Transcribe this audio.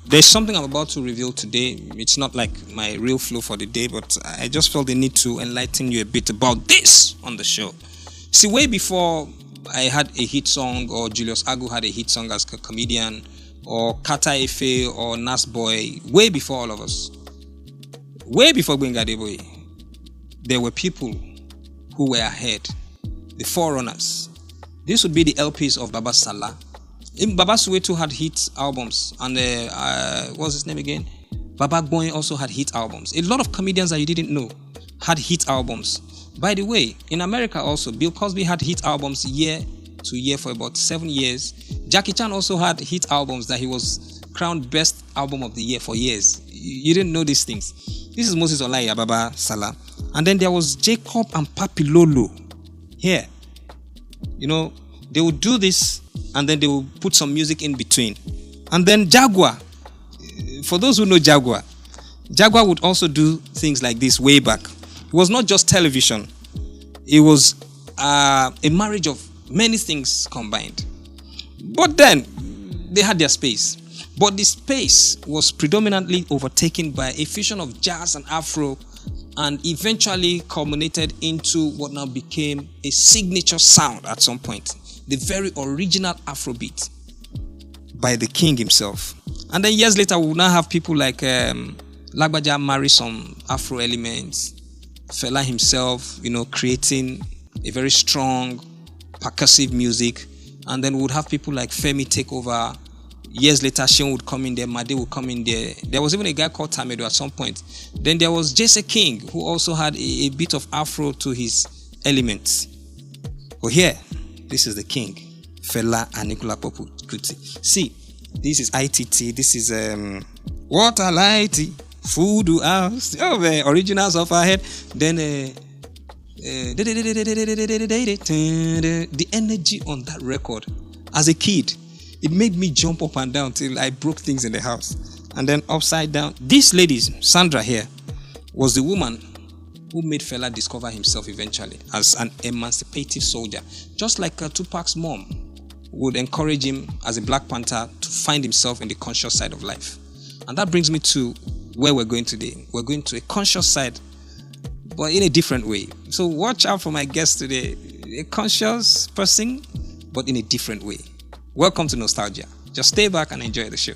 there's something I'm about to reveal today. It's not like my real flow for the day, but I just felt the need to enlighten you a bit about this on the show. See, way before I had a hit song, or Julius Agu had a hit song as a comedian, or Kata Efe or Nas Boy, way before all of us, way before Gbenga Adeboye, there were people who were ahead, the forerunners. This would be the LPs of Baba Salah. Baba Soweto had hit albums, and what's his name again? Baba Boy also had hit albums. A lot of comedians that you didn't know had hit albums. By the way, in America also, Bill Cosby had hit albums year to year for about 7 years. Jackie Chan also had hit albums that he was crowned best album of the year for years. You didn't know these things. This is Moses Olaiya, Baba Salah. And then there was Jacob and Papi Lolo here. You know, they would do this and then they would put some music in between. And then Jaguar. For those who know Jaguar would also do things like this way back. It was not just television. It was a marriage of many things combined. But then they had their space. But the space was predominantly overtaken by a fusion of jazz and Afro, and eventually culminated into what now became a signature sound at some point. The very original Afrobeat by the king himself. And then years later, we will now have people like Lagbaja marry some Afro elements. Fela himself, creating a very strong percussive music. And then we would have people like Femi take over. Years later, Sheon would come in there, Made would come in there. There was even a guy called Tamedo at some point. Then there was Jesse King, who also had a bit of Afro to his elements. But here, this is the king, Fela Anikulapo Kuti. See, this is ITT, this is Water Lighty, Food House, the originals of our head. Then the energy on that record, as a kid, it made me jump up and down till I broke things in the house. And then upside down, this lady, Sandra here, was the woman who made Fela discover himself eventually as an emancipative soldier. Just like Tupac's mom would encourage him as a Black Panther to find himself in the conscious side of life. And that brings me to where we're going today. We're going to a conscious side, but in a different way. So watch out for my guest today. A conscious person, but in a different way. Welcome to Nostalgia. Just stay back and enjoy the show.